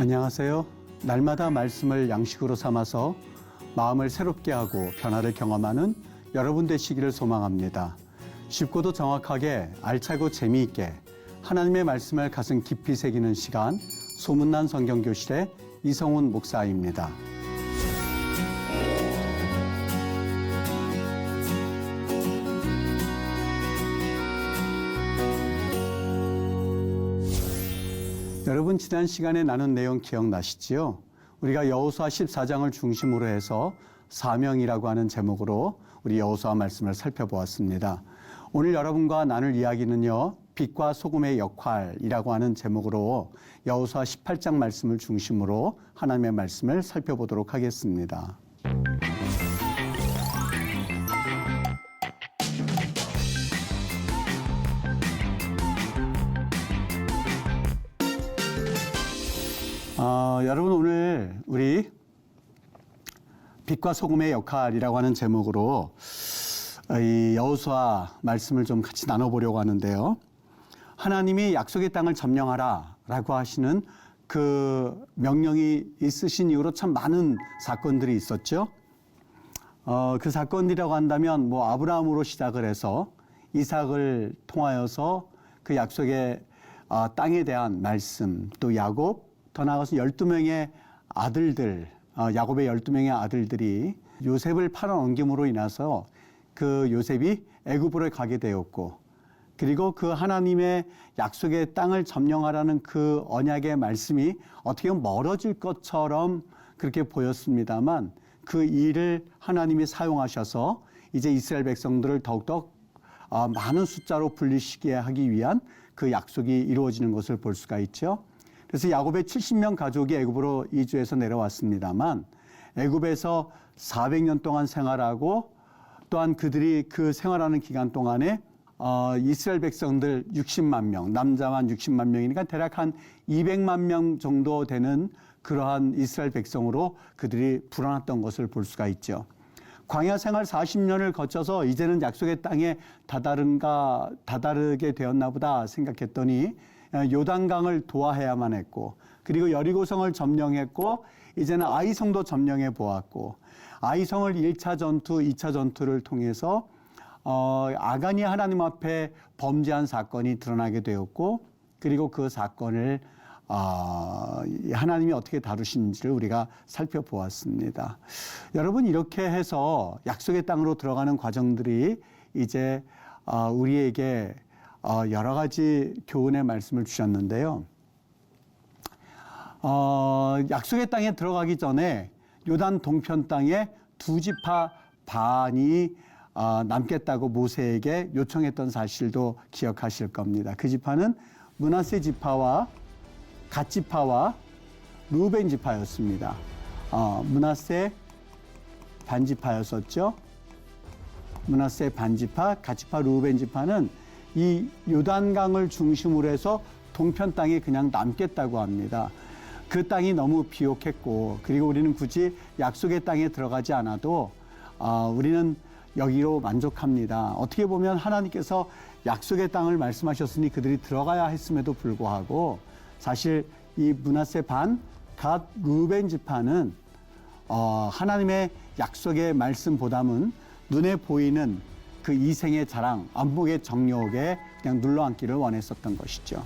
안녕하세요. 날마다 말씀을 양식으로 삼아서 마음을 새롭게 하고 변화를 경험하는 여러분 되시기를 소망합니다. 쉽고도 정확하게 알차고 재미있게 하나님의 말씀을 가슴 깊이 새기는 시간, 소문난 성경교실의 이성훈 목사입니다. 여러분, 지난 시간에 나눈 내용 기억나시지요? 우리가 여호수아 14장을 중심으로 해서 사명이라고 하는 제목으로 우리 여호수아 말씀을 살펴보았습니다. 오늘 여러분과 나눌 이야기는요, 빛과 소금의 역할이라고 하는 제목으로 여호수아 18장 말씀을 중심으로 하나님의 말씀을 살펴보도록 하겠습니다. 여러분, 오늘 우리 빛과 소금의 역할이라고 하는 제목으로 이 여호수아 말씀을 좀 같이 나눠보려고 하는데요. 하나님이 약속의 땅을 점령하라 라고 하시는 그 명령이 있으신 이후로 참 많은 사건들이 있었죠. 그 사건이라고 한다면 아브라함으로 시작을 해서 이삭을 통하여서 그 약속의 땅에 대한 말씀, 또 야곱, 더 나아가서 12명의 아들들, 야곱의 12명의 아들들이 요셉을 팔아넘김으로 인해서 그 요셉이 애굽으로 가게 되었고, 그리고 그 하나님의 약속의 땅을 점령하라는 그 언약의 말씀이 어떻게 보면 멀어질 것처럼 그렇게 보였습니다만, 그 일을 하나님이 사용하셔서 이제 이스라엘 백성들을 더욱더 많은 숫자로 분리시키게 하기 위한 그 약속이 이루어지는 것을 볼 수가 있죠. 그래서 야곱의 70명 가족이 애굽으로 이주해서 내려왔습니다만, 애굽에서 400년 동안 생활하고, 또한 그들이 그 생활하는 기간 동안에 이스라엘 백성들 60만 명, 남자만 60만 명이니까 대략 한 200만 명 정도 되는 그러한 이스라엘 백성으로 그들이 불어났던 것을 볼 수가 있죠. 광야 생활 40년을 거쳐서 이제는 약속의 땅에 다다르게 되었나 보다 생각했더니 요단강을 도하해야만 했고, 그리고 여리고성을 점령했고, 이제는 아이성도 점령해 보았고, 아이성을 1차 전투, 2차 전투를 통해서 아간이 하나님 앞에 범죄한 사건이 드러나게 되었고, 그리고 그 사건을 하나님이 어떻게 다루시는지를 우리가 살펴보았습니다. 여러분, 이렇게 해서 약속의 땅으로 들어가는 과정들이 이제 우리에게 여러 가지 교훈의 말씀을 주셨는데요. 약속의 땅에 들어가기 전에 요단 동편 땅에 2지파 반이 남겠다고 모세에게 요청했던 사실도 기억하실 겁니다. 그 지파는 므낫세 지파와 갓 지파와 루벤 지파였습니다. 므낫세 반지파였었죠. 므낫세 반지파, 갓 지파, 루벤 지파는 이 요단강을 중심으로 해서 동편 땅에 그냥 남겠다고 합니다. 그 땅이 너무 비옥했고, 그리고 우리는 굳이 약속의 땅에 들어가지 않아도 우리는 여기로 만족합니다. 어떻게 보면 하나님께서 약속의 땅을 말씀하셨으니 그들이 들어가야 했음에도 불구하고, 사실 이 므낫세 반, 갓, 루벤 지파는 하나님의 약속의 말씀보다는 눈에 보이는 그 이생의 자랑, 안목의 정욕에 그냥 눌러앉기를 원했었던 것이죠.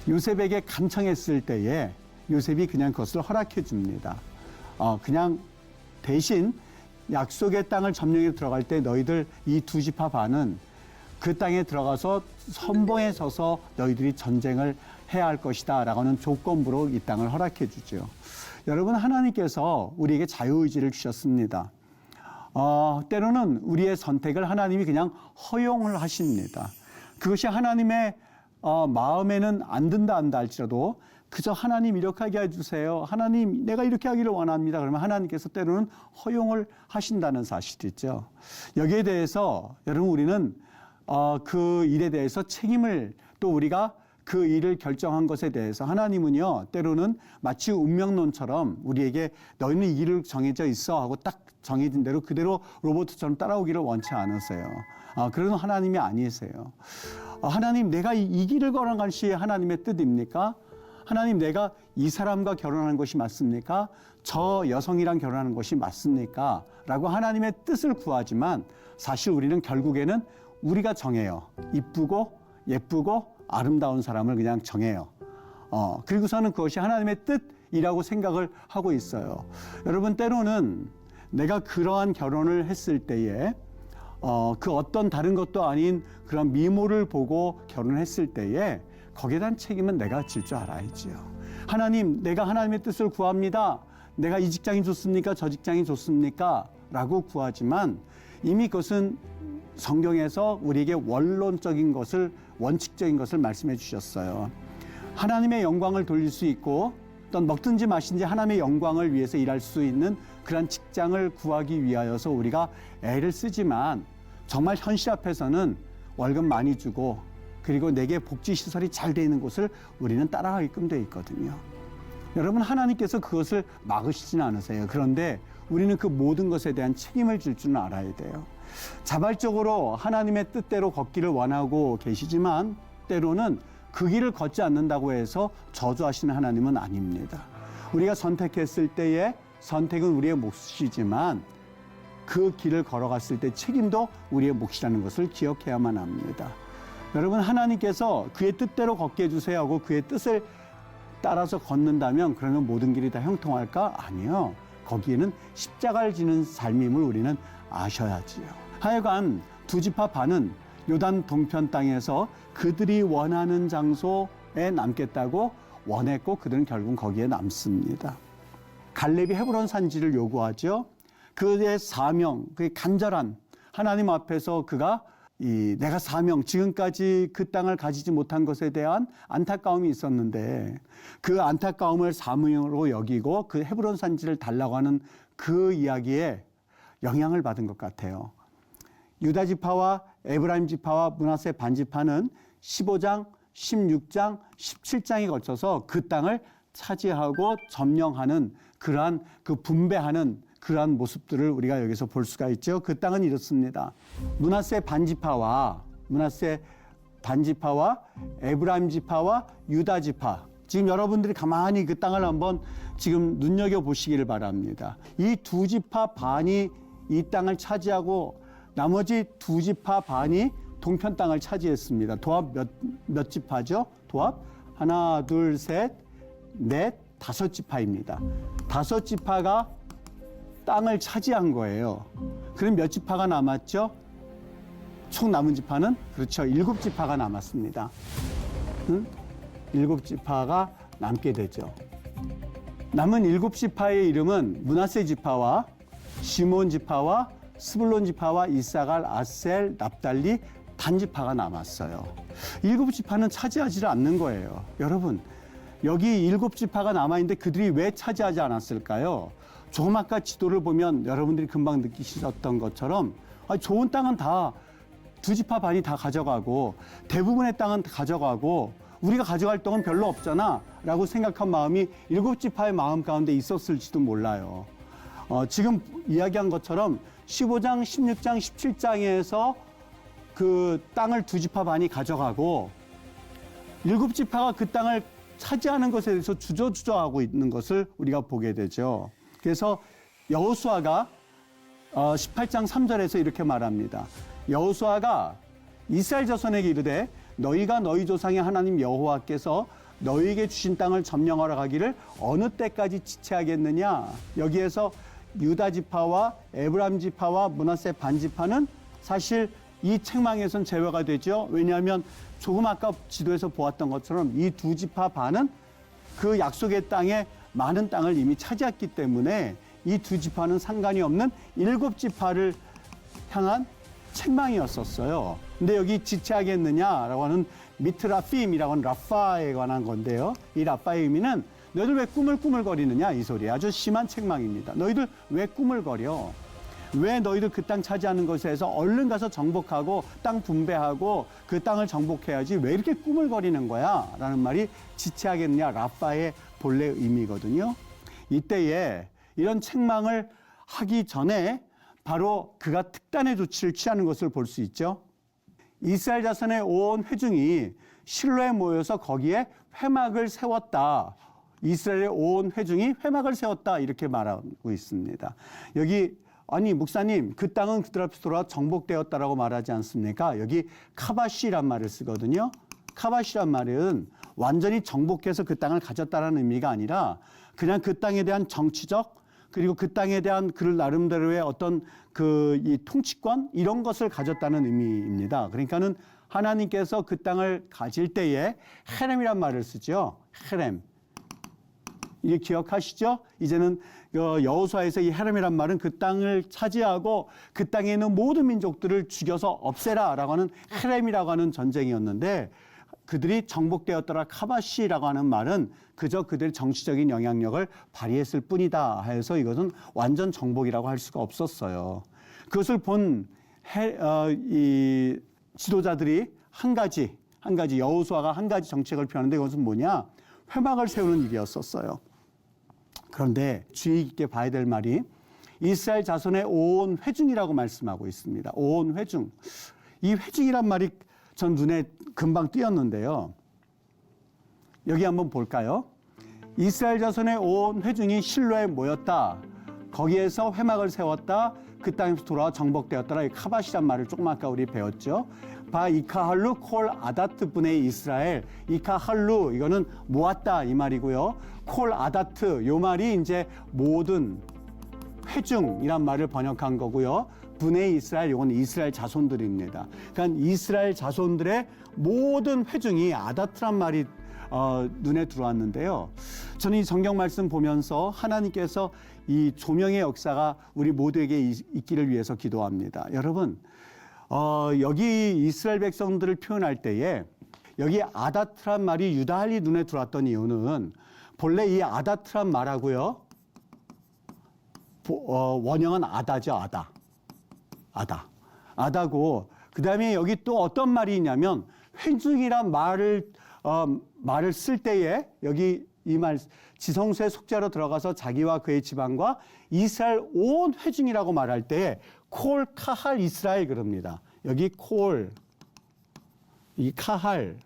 요셉에게 간청했을 때에 요셉이 그냥 그것을 허락해 줍니다. 그냥 대신 약속의 땅을 점령해 들어갈 때 너희들 이 2지파 반은 그 땅에 들어가서 선봉에 서서 너희들이 전쟁을 해야 할 것이다 라고 하는 조건부로 이 땅을 허락해 주죠. 여러분, 하나님께서 우리에게 자유의지를 주셨습니다. 때로는 우리의 선택을 하나님이 그냥 허용을 하십니다. 그것이 하나님의 마음에는 안 든다 한다 할지라도 그저 하나님 이렇게 하게 해주세요. 하나님 내가 이렇게 하기를 원합니다. 그러면 하나님께서 때로는 허용을 하신다는 사실이죠. 여기에 대해서 여러분, 우리는 그 일에 대해서 책임을, 또 우리가 그 일을 결정한 것에 대해서 하나님은요, 때로는 마치 운명론처럼 우리에게 너희는 이 길을 정해져 있어 하고 딱 정해진 대로 그대로 로봇처럼 따라오기를 원치 않으세요. 그런 하나님이 아니세요. 하나님, 내가 이 길을 걸어간 것이 하나님의 뜻입니까? 하나님, 내가 이 사람과 결혼하는 것이 맞습니까? 저 여성이랑 결혼하는 것이 맞습니까? 라고 하나님의 뜻을 구하지만 사실 우리는 결국에는 우리가 정해요. 이쁘고 예쁘고 아름다운 사람을 그냥 정해요. 그리고서는 그것이 하나님의 뜻이라고 생각을 하고 있어요. 여러분, 때로는 내가 그러한 결혼을 했을 때에 그 어떤 다른 것도 아닌 그런 미모를 보고 결혼했을 때에 거기에 대한 책임은 내가 질 줄 알아야지요. 하나님, 내가 하나님의 뜻을 구합니다. 내가 이 직장이 좋습니까? 저 직장이 좋습니까? 라고 구하지만 이미 그것은 성경에서 우리에게 원론적인 것을, 원칙적인 것을 말씀해 주셨어요. 하나님의 영광을 돌릴 수 있고 어떤 먹든지 마신지 하나님의 영광을 위해서 일할 수 있는 그런 직장을 구하기 위하여서 우리가 애를 쓰지만 정말 현실 앞에서는 월급 많이 주고 그리고 내게 복지시설이 잘 돼 있는 곳을 우리는 따라가게끔 돼 있거든요. 여러분, 하나님께서 그것을 막으시지는 않으세요. 그런데 우리는 그 모든 것에 대한 책임을 질 줄은 알아야 돼요. 자발적으로 하나님의 뜻대로 걷기를 원하고 계시지만 때로는 그 길을 걷지 않는다고 해서 저주하시는 하나님은 아닙니다. 우리가 선택했을 때에 선택은 우리의 몫이지만 그 길을 걸어갔을 때 책임도 우리의 몫이라는 것을 기억해야만 합니다. 여러분, 하나님께서 그의 뜻대로 걷게 해주세요 하고 그의 뜻을 따라서 걷는다면 그러면 모든 길이 다 형통할까? 아니요. 거기에는 십자가를 지는 삶임을 우리는 아셔야지요. 하여간 두 지파 반은 요단 동편 땅에서 그들이 원하는 장소에 남겠다고 원했고 그들은 결국 거기에 남습니다. 갈렙이 헤브론 산지를 요구하죠. 그의 사명, 그의 간절한 하나님 앞에서 그가 내가 사명, 지금까지 그 땅을 가지지 못한 것에 대한 안타까움이 있었는데 그 안타까움을 사명으로 여기고 그 헤브론 산지를 달라고 하는 그 이야기에 영향을 받은 것 같아요. 유다 지파와 에브라임 지파와 므낫세 반지파는 15장, 16장, 17장에 걸쳐서 그 땅을 차지하고 점령하는 그러한 그 분배하는 그러한 모습들을 우리가 여기서 볼 수가 있죠. 그 땅은 이렇습니다. 므낫세 반지파와 에브라임 지파와 유다 지파. 지금 여러분들이 가만히 그 땅을 한번 지금 눈여겨보시기를 바랍니다. 이 두 지파 반이 이 땅을 차지하고 나머지 두 지파 반이 동편 땅을 차지했습니다. 도합 몇 지파죠? 도합 하나, 둘, 셋, 넷, 다섯 지파입니다. 다섯 지파가 땅을 차지한 거예요. 그럼 몇 지파가 남았죠? 총 남은 지파는 그렇죠. 7지파가 남았습니다. 7지파가 남게 되죠. 남은 7지파의 이름은 므낫세 지파와 시몬 지파와 스불론 지파와 이사갈, 아셀, 납달리, 단 지파가 남았어요. 7지파는 차지하지 않는 거예요. 여러분, 여기 7지파가 남아있는데 그들이 왜 차지하지 않았을까요? 조금 아까 지도를 보면 여러분들이 금방 느끼셨던 것처럼 좋은 땅은 다 두 지파 반이 다 가져가고 대부분의 땅은 가져가고 우리가 가져갈 땅은 별로 없잖아 라고 생각한 마음이 7지파의 마음 가운데 있었을지도 몰라요. 지금 이야기한 것처럼 15장, 16장, 17장에서 그 땅을 두 지파 반이 가져가고 7지파가 그 땅을 차지하는 것에 대해서 주저주저하고 있는 것을 우리가 보게 되죠. 그래서 여호수아가 18장 3절에서 이렇게 말합니다. 여호수아가 이스라엘 자손에게 이르되 너희가 너희 조상의 하나님 여호와께서 너희에게 주신 땅을 점령하러 가기를 어느 때까지 지체하겠느냐. 여기에서 유다 지파와 에브라임 지파와 므낫세 반지파는 사실 이 책망에선 제외가 되죠. 왜냐하면 조금 아까 지도에서 보았던 것처럼 이 두 지파 반은 그 약속의 땅에 많은 땅을 이미 차지했기 때문에 이 두 지파는 상관이 없는 7지파를 향한 책망이었었어요. 근데 여기 지체하겠느냐라고 하는 미트라핌이라고 하는 라파에 관한 건데요. 이 라파의 의미는 너희들 왜 꾸물꾸물거리느냐 이 소리. 아주 심한 책망입니다. 너희들 왜 꾸물거려? 왜 너희들 그 땅 차지하는 것에 대해서 얼른 가서 정복하고 땅 분배하고 그 땅을 정복해야지 왜 이렇게 꾸물거리는 거야? 라는 말이 지체하겠느냐 라파의 본래 의미거든요. 이때에 이런 책망을 하기 전에 바로 그가 특단의 조치를 취하는 것을 볼 수 있죠. 이스라엘 자손의 온 회중이 실로에 모여서 거기에 회막을 세웠다. 이스라엘의 온 회중이 회막을 세웠다. 이렇게 말하고 있습니다. 여기 아니 목사님 그 땅은 그들 앞에서 돌아 정복되었다라고 말하지 않습니까? 여기 카바시란 말을 쓰거든요. 카바시란 말은 완전히 정복해서 그 땅을 가졌다라는 의미가 아니라 그냥 그 땅에 대한 정치적 그리고 그 땅에 대한 그 나름대로의 어떤 이 통치권 이런 것을 가졌다는 의미입니다. 그러니까는 하나님께서 그 땅을 가질 때에 헤렘이란 말을 쓰죠. 헤렘. 이게 기억하시죠? 이제는 여호수아에서 이 헤렘이란 말은 그 땅을 차지하고 그 땅에 있는 모든 민족들을 죽여서 없애라라고 하는 헤렘이라고 하는 전쟁이었는데 그들이 정복되었더라 카바시라고 하는 말은 그저 그들의 정치적인 영향력을 발휘했을 뿐이다 해서 이것은 완전 정복이라고 할 수가 없었어요. 그것을 본 이 지도자들이 한 가지 여호수아가 한 가지 정책을 펴는데 이것은 뭐냐? 회막을 세우는 일이었었어요. 그런데 주의 깊게 봐야 될 말이 이스라엘 자손의 온 회중이라고 말씀하고 있습니다. 온 회중. 이 회중이란 말이 전 눈에 금방 띄었는데요. 여기 한번 볼까요? 이스라엘 자손의 온 회중이 실로에 모였다. 거기에서 회막을 세웠다. 그 땅에서 돌아와 정복되었더라. 이 카바시란 말을 조금 아까 우리 배웠죠. 바 이카할루 콜 아다트 분의 이스라엘. 이카할루 이거는 모았다 이 말이고요. 콜 아다트 요 말이 이제 모든 회중이란 말을 번역한 거고요. 분의 이스라엘 이건 이스라엘 자손들입니다. 그러니까 이스라엘 자손들의 모든 회중이 아다트란 말이 눈에 들어왔는데요. 저는 이 성경 말씀 보면서 하나님께서 이 조명의 역사가 우리 모두에게 있기를 위해서 기도합니다. 여러분 여기 이스라엘 백성들을 표현할 때에 여기 아다트란 말이 유달리 눈에 들어왔던 이유는 본래 이 아다트란 말하고요. 원형은 아다죠. 아다고 그 다음에 여기 또 어떤 말이 있냐면 회중이란 말을 쓸 때에 여기 이 말 지성소의 속죄로 들어가서 자기와 그의 집안과 이스라엘 온 회중이라고 말할 때에 콜 카할 이스라엘 그럽니다. 여기 콜 이 카할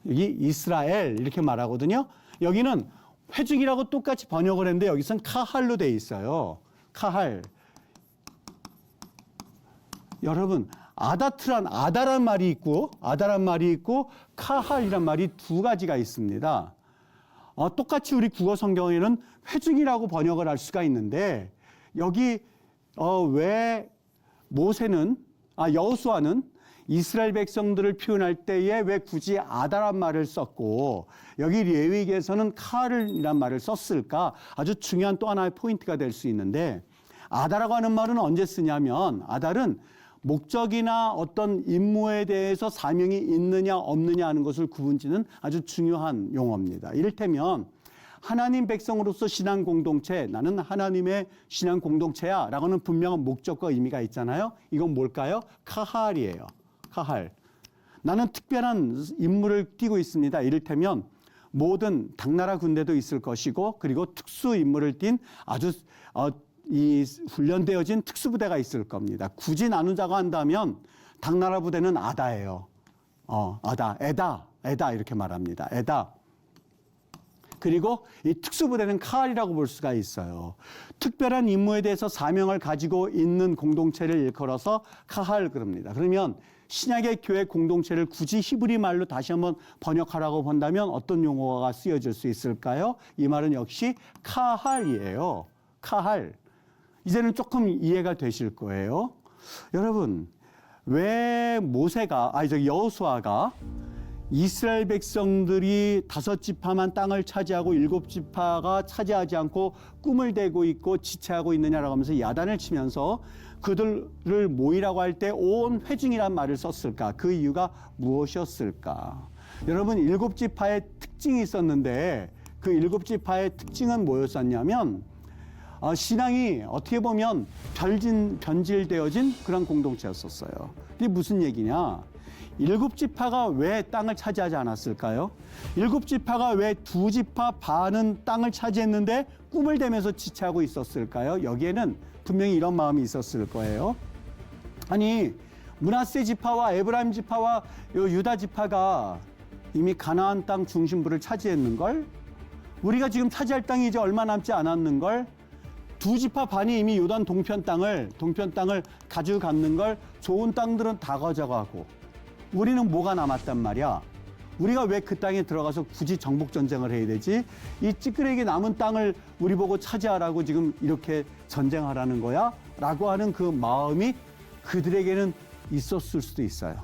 여기 이스라엘 이렇게 말하거든요. 여기는 회중이라고 똑같이 번역을 했는데 여기서는 카할로 돼 있어요. 카할. 여러분 아다란 말이 있고 카할이란 말이 두 가지가 있습니다. 똑같이 우리 국어 성경에는 회중이라고 번역을 할 수가 있는데 여기 왜 여호수아는 이스라엘 백성들을 표현할 때에 왜 굳이 아다란 말을 썼고 여기 레위기에서는 카할이란 말을 썼을까? 아주 중요한 또 하나의 포인트가 될 수 있는데 아다라고 하는 말은 언제 쓰냐면 아달은 목적이나 어떤 임무에 대해서 사명이 있느냐 없느냐 하는 것을 구분짓는 아주 중요한 용어입니다. 이를테면 하나님 백성으로서 신앙 공동체, 나는 하나님의 신앙 공동체야 라고는 분명한 목적과 의미가 있잖아요. 이건 뭘까요? 카할이에요. 카할. 나는 특별한 임무를 띠고 있습니다. 이를테면 모든 당나라 군대도 있을 것이고 그리고 특수 임무를 띈 아주 이 훈련되어진 특수부대가 있을 겁니다. 굳이 나누자고 한다면 당나라 부대는 아다예요. 에다 이렇게 말합니다. 에다. 그리고 이 특수부대는 카할이라고 볼 수가 있어요. 특별한 임무에 대해서 사명을 가지고 있는 공동체를 일컬어서 카할 그럽니다. 그러면 신약의 교회 공동체를 굳이 히브리 말로 다시 한번 번역하라고 본다면 어떤 용어가 쓰여질 수 있을까요? 이 말은 역시 카할이에요. 카할. 이제는 조금 이해가 되실 거예요. 여러분, 왜 여호수아가 이스라엘 백성들이 5지파만 땅을 차지하고 7지파가 차지하지 않고 꿈을 대고 있고 지체하고 있느냐라고 하면서 야단을 치면서 그들을 모이라고 할 때 온 회중이란 말을 썼을까? 그 이유가 무엇이었을까? 여러분, 7지파의 특징이 있었는데 그 7지파의 특징은 뭐였었냐면 신앙이 어떻게 보면 변질되어진 그런 공동체였었어요. 이게 무슨 얘기냐? 7지파가 왜 땅을 차지하지 않았을까요? 7지파가 왜 2지파 반은 땅을 차지했는데 꿈을 대면서 지체하고 있었을까요? 여기에는 분명히 이런 마음이 있었을 거예요. 아니 므낫세 지파와 에브라임 지파와 요 유다 지파가 이미 가나안 땅 중심부를 차지했는걸? 우리가 지금 차지할 땅이 이제 얼마 남지 않았는걸? 두 지파 반이 이미 요단 동편 땅을 가져갔는 걸 좋은 땅들은 다 가져가고 우리는 뭐가 남았단 말이야? 우리가 왜 그 땅에 들어가서 굳이 정복 전쟁을 해야 되지? 이 찌끄레기 남은 땅을 우리 보고 차지하라고 지금 이렇게 전쟁하라는 거야? 라고 하는 그 마음이 그들에게는 있었을 수도 있어요.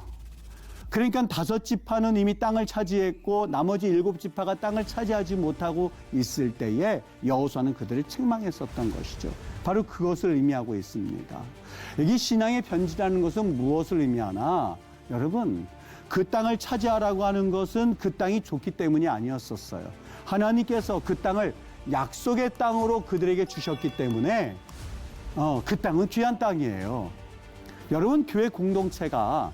그러니까 5지파는 이미 땅을 차지했고 나머지 7지파가 땅을 차지하지 못하고 있을 때에 여호수아는 그들을 책망했었던 것이죠. 바로 그것을 의미하고 있습니다. 여기 신앙의 편지라는 것은 무엇을 의미하나? 여러분, 그 땅을 차지하라고 하는 것은 그 땅이 좋기 때문이 아니었었어요. 하나님께서 그 땅을 약속의 땅으로 그들에게 주셨기 때문에 그 땅은 귀한 땅이에요. 여러분, 교회 공동체가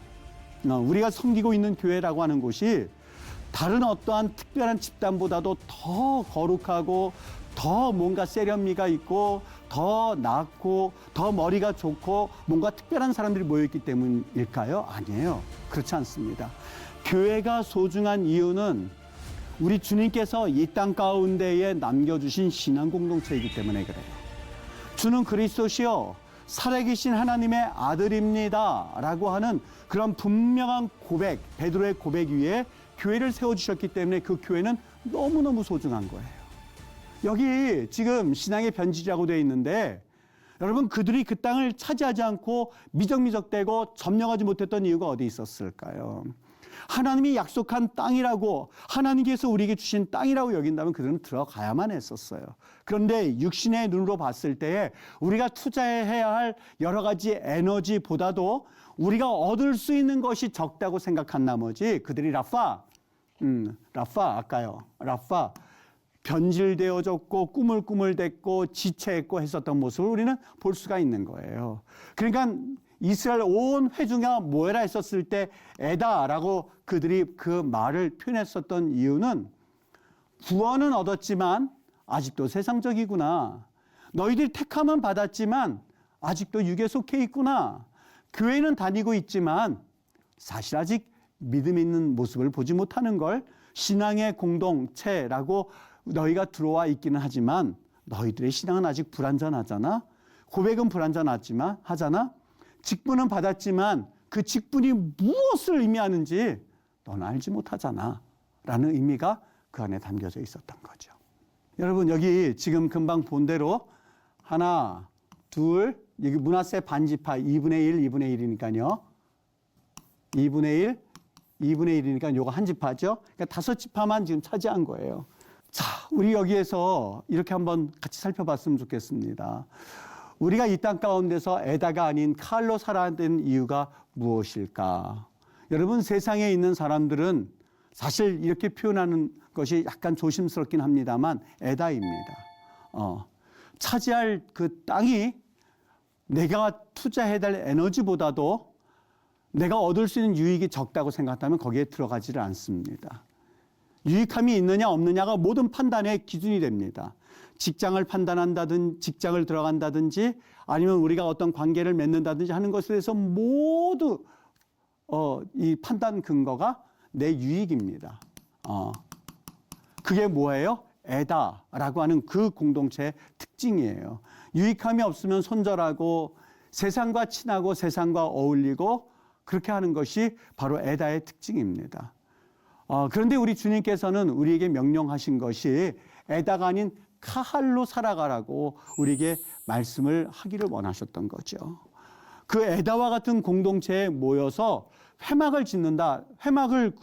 우리가 섬기고 있는 교회라고 하는 곳이 다른 어떠한 특별한 집단보다도 더 거룩하고 더 뭔가 세련미가 있고 더 낫고 더 머리가 좋고 뭔가 특별한 사람들이 모여있기 때문일까요? 아니에요. 그렇지 않습니다. 교회가 소중한 이유는 우리 주님께서 이 땅 가운데에 남겨주신 신앙 공동체이기 때문에 그래요. 주는 그리스도시요 살아계신 하나님의 아들입니다 라고 하는 그런 분명한 고백, 베드로의 고백 위에 교회를 세워주셨기 때문에 그 교회는 너무너무 소중한 거예요. 여기 지금 신앙의 편지라고 되어 있는데 여러분, 그들이 그 땅을 차지하지 않고 미적미적대고 점령하지 못했던 이유가 어디 있었을까요? 하나님이 약속한 땅이라고, 하나님께서 우리에게 주신 땅이라고 여긴다면 그들은 들어가야만 했었어요. 그런데 육신의 눈으로 봤을 때에 우리가 투자해야 할 여러 가지 에너지보다도 우리가 얻을 수 있는 것이 적다고 생각한 나머지 그들이 라파 변질되어졌고 꾸물꾸물됐고 지체했고 했었던 모습을 우리는 볼 수가 있는 거예요. 그러니까 이스라엘 온 회중이 모여라 했었을 때 에다라고 그들이 그 말을 표현했었던 이유는 구원은 얻었지만 아직도 세상적이구나. 너희들 택함은 받았지만 아직도 육에 속해 있구나. 교회는 다니고 있지만 사실 아직 믿음 있는 모습을 보지 못하는 걸 신앙의 공동체라고 너희가 들어와 있기는 하지만 너희들의 신앙은 아직 불완전하잖아. 고백은 불완전하지만 하잖아. 직분은 받았지만 그 직분이 무엇을 의미하는지 너는 알지 못하잖아 라는 의미가 그 안에 담겨져 있었던 거죠. 여러분, 여기 지금 금방 본 대로 하나, 둘, 여기 므낫세 반지파 2분의 1, 2분의 1이니까요. 2분의 1이니까 요거 한 지파죠. 그러니까 5지파만 지금 차지한 거예요. 자, 우리 여기에서 이렇게 한번 같이 살펴봤으면 좋겠습니다. 우리가 이 땅 가운데서 에다가 아닌 칼로 살아야 되는 이유가 무엇일까? 여러분, 세상에 있는 사람들은 사실 이렇게 표현하는 것이 약간 조심스럽긴 합니다만 에다입니다. 차지할 그 땅이 내가 투자해야 될 에너지보다도 내가 얻을 수 있는 유익이 적다고 생각하면 거기에 들어가지를 않습니다. 유익함이 있느냐 없느냐가 모든 판단의 기준이 됩니다. 직장을 판단한다든지 직장을 들어간다든지 아니면 우리가 어떤 관계를 맺는다든지 하는 것에 대해서 모두 이 판단 근거가 내 유익입니다. 그게 뭐예요? 에다라고 하는 그 공동체의 특징이에요. 유익함이 없으면 손절하고 세상과 친하고 세상과 어울리고 그렇게 하는 것이 바로 에다의 특징입니다. 그런데 우리 주님께서는 우리에게 명령하신 것이 에다가 아닌 카할로 살아가라고 우리에게 말씀을 하기를 원하셨던 거죠. 그 에다와 같은 공동체에 모여서 회막을 짓는다, 회막을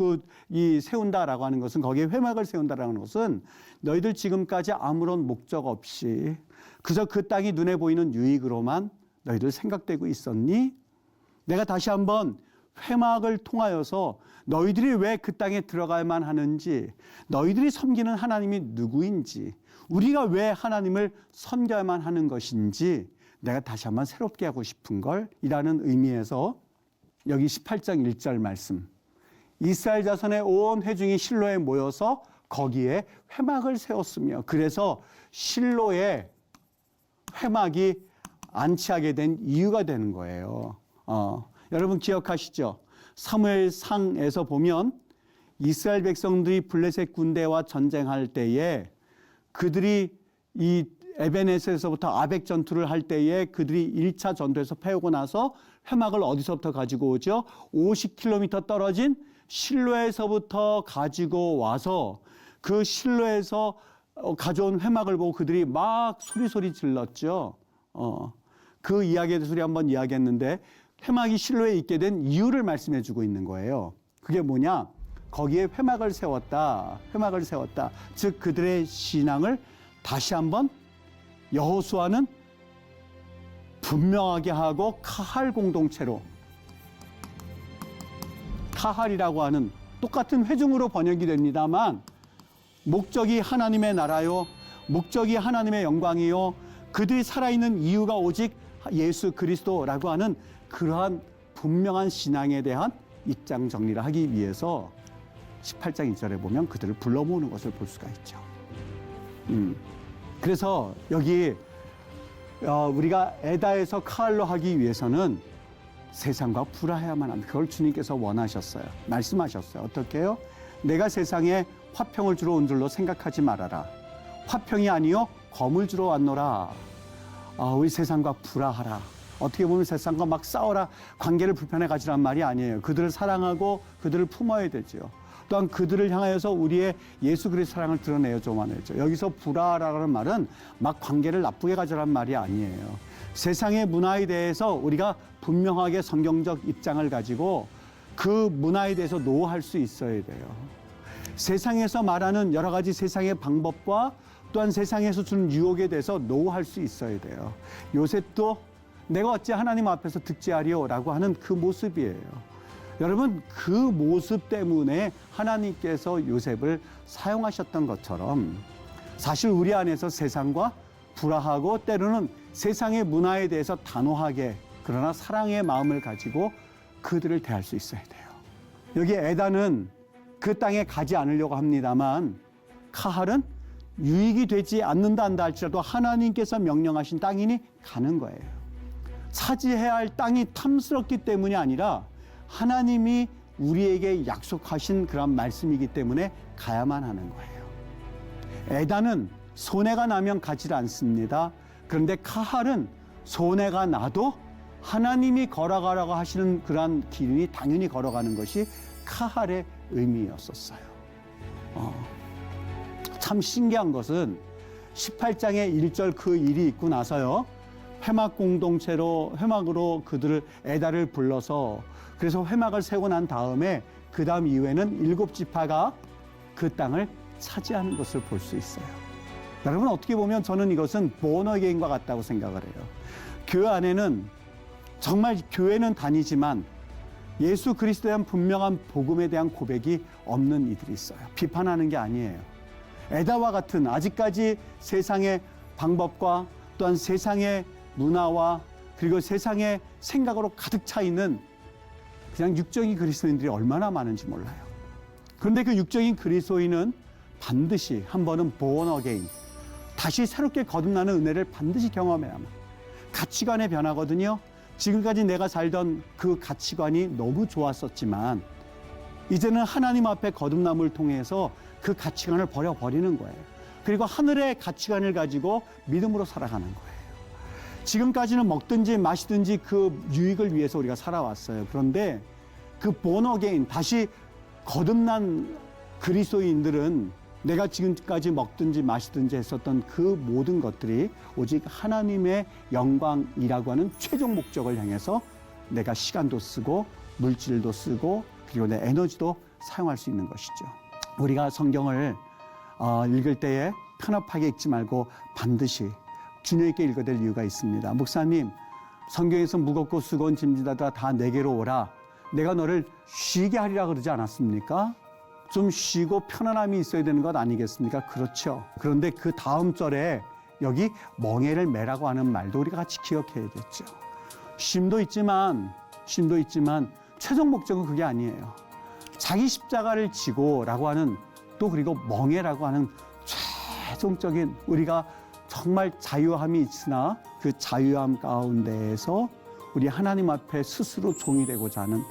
세운다라고 하는 것은, 거기에 회막을 세운다라는 것은 너희들 지금까지 아무런 목적 없이 그저 그 땅이 눈에 보이는 유익으로만 너희들 생각되고 있었니? 내가 다시 한번 회막을 통하여서 너희들이 왜 그 땅에 들어가야만 하는지, 너희들이 섬기는 하나님이 누구인지, 우리가 왜 하나님을 섬겨야만 하는 것인지 내가 다시 한번 새롭게 하고 싶은 걸 이라는 의미에서 여기 18장 1절 말씀, 이스라엘 자손의 온 회중이 실로에 모여서 거기에 회막을 세웠으며, 그래서 실로에 회막이 안치하게 된 이유가 되는 거예요. 여러분 기억하시죠? 사무엘상에서 보면 이스라엘 백성들이 블레셋 군대와 전쟁할 때에 그들이 이 에베네스에서부터 아벡 전투를 할 때에 그들이 1차 전투에서 패우고 나서 회막을 어디서부터 가지고 오죠? 50km 떨어진 실로에서부터 가지고 와서 그 실로에서 가져온 회막을 보고 그들이 막 소리 질렀죠. 그 이야기에 대해서 우리 한번 이야기했는데 회막이 실로에 있게 된 이유를 말씀해 주고 있는 거예요. 그게 뭐냐? 거기에 회막을 세웠다. 회막을 세웠다. 즉 그들의 신앙을 다시 한번 여호수아는 분명하게 하고 카할 공동체로, 카할이라고 하는 똑같은 회중으로 번역이 됩니다만 목적이 하나님의 나라요, 목적이 하나님의 영광이요, 그들이 살아있는 이유가 오직 예수 그리스도라고 하는 그러한 분명한 신앙에 대한 입장 정리를 하기 위해서 18장 1절에 보면 그들을 불러 모으는 것을 볼 수가 있죠. 그래서 여기 우리가 에다에서 카할로 하기 위해서는 세상과 불화해야만 합니다. 그걸 주님께서 원하셨어요. 말씀하셨어요. 어떻게 해요? 내가 세상에 화평을 주러 온 줄로 생각하지 말아라. 화평이 아니요 검을 주러 왔노라. 우리 세상과 불화하라. 어떻게 보면 세상과 막 싸워라. 관계를 불편해 가지란 말이 아니에요. 그들을 사랑하고 그들을 품어야 되죠. 또한 그들을 향하여서 우리의 예수 그리스도의 사랑을 드러내야만 하죠. 여기서 불화라는 말은 막 관계를 나쁘게 가져란 말이 아니에요. 세상의 문화에 대해서 우리가 분명하게 성경적 입장을 가지고 그 문화에 대해서 노할 수 있어야 돼요. 세상에서 말하는 여러 가지 세상의 방법과 또한 세상에서 주는 유혹에 대해서 노할 수 있어야 돼요. 요셉도 내가 어찌 하나님 앞에서 득지하리오라고 하는 그 모습이에요. 여러분, 그 모습 때문에 하나님께서 요셉을 사용하셨던 것처럼 사실 우리 안에서 세상과 불화하고 때로는 세상의 문화에 대해서 단호하게 그러나 사랑의 마음을 가지고 그들을 대할 수 있어야 돼요. 여기 에다는 그 땅에 가지 않으려고 합니다만 카할은 유익이 되지 않는다 한다 할지라도 하나님께서 명령하신 땅이니 가는 거예요. 차지해야 할 땅이 탐스럽기 때문이 아니라 하나님이 우리에게 약속하신 그런 말씀이기 때문에 가야만 하는 거예요. 에다는 손해가 나면 가지 않습니다. 그런데 카할은 손해가 나도 하나님이 걸어가라고 하시는 그러한 길이 당연히 걸어가는 것이 카할의 의미였었어요. 참 신기한 것은 18장의 1절 그 일이 있고 나서요. 회막 공동체로 회막으로 그들을 에다를 불러서 그래서 회막을 세우고 난 다음에 그 다음 이후에는 7지파가 그 땅을 차지하는 것을 볼 수 있어요. 여러분 어떻게 보면 저는 이것은 본어게인과 같다고 생각을 해요. 교회 안에는 정말 교회는 다니지만 예수 그리스도에 대한 분명한 복음에 대한 고백이 없는 이들이 있어요. 비판하는 게 아니에요. 에다와 같은 아직까지 세상의 방법과 또한 세상의 문화와 그리고 세상의 생각으로 가득 차 있는 그냥 육적인 그리스도인들이 얼마나 많은지 몰라요. 그런데 그 육적인 그리스도인은 반드시 한 번은 born again, 다시 새롭게 거듭나는 은혜를 반드시 경험해야만. 가치관의 변화거든요. 지금까지 내가 살던 그 가치관이 너무 좋았었지만 이제는 하나님 앞에 거듭남을 통해서 그 가치관을 버려버리는 거예요. 그리고 하늘의 가치관을 가지고 믿음으로 살아가는 거예요. 지금까지는 먹든지 마시든지 그 유익을 위해서 우리가 살아왔어요. 그런데 그 born again, 다시 거듭난 그리스도인들은 내가 지금까지 먹든지 마시든지 했었던 그 모든 것들이 오직 하나님의 영광이라고 하는 최종 목적을 향해서 내가 시간도 쓰고 물질도 쓰고 그리고 내 에너지도 사용할 수 있는 것이죠. 우리가 성경을 읽을 때에 편협하게 읽지 말고 반드시 균형 있게 읽어야 될 이유가 있습니다. 목사님, 성경에서 무겁고 수고한 짐지다가 다 내게로 오라. 내가 너를 쉬게 하리라 그러지 않았습니까? 좀 쉬고 편안함이 있어야 되는 것 아니겠습니까? 그렇죠. 그런데 그 다음 절에 여기 멍에를 매라고 하는 말도 우리가 같이 기억해야겠죠. 쉼도 있지만 최종 목적은 그게 아니에요. 자기 십자가를 지고라고 하는 또 그리고 멍에라고 하는 최종적인 우리가 정말 자유함이 있으나 그 자유함 가운데에서 우리 하나님 앞에 스스로 종이 되고자 하는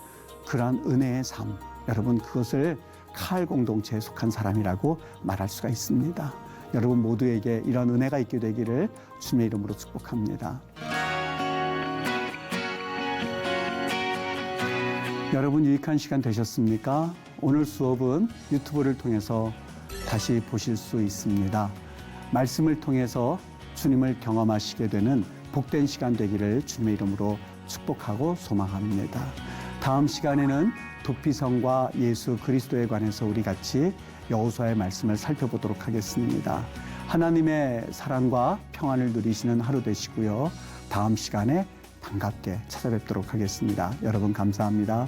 그러한 은혜의 삶, 여러분 그것을 칼 공동체에 속한 사람이라고 말할 수가 있습니다. 여러분 모두에게 이런 은혜가 있게 되기를 주님의 이름으로 축복합니다. 여러분 유익한 시간 되셨습니까? 오늘 수업은 유튜브를 통해서 다시 보실 수 있습니다. 말씀을 통해서 주님을 경험하시게 되는 복된 시간 되기를 주님의 이름으로 축복하고 소망합니다. 다음 시간에는 도피성과 예수 그리스도에 관해서 우리 같이 여호수아의 말씀을 살펴보도록 하겠습니다. 하나님의 사랑과 평안을 누리시는 하루 되시고요. 다음 시간에 반갑게 찾아뵙도록 하겠습니다. 여러분 감사합니다.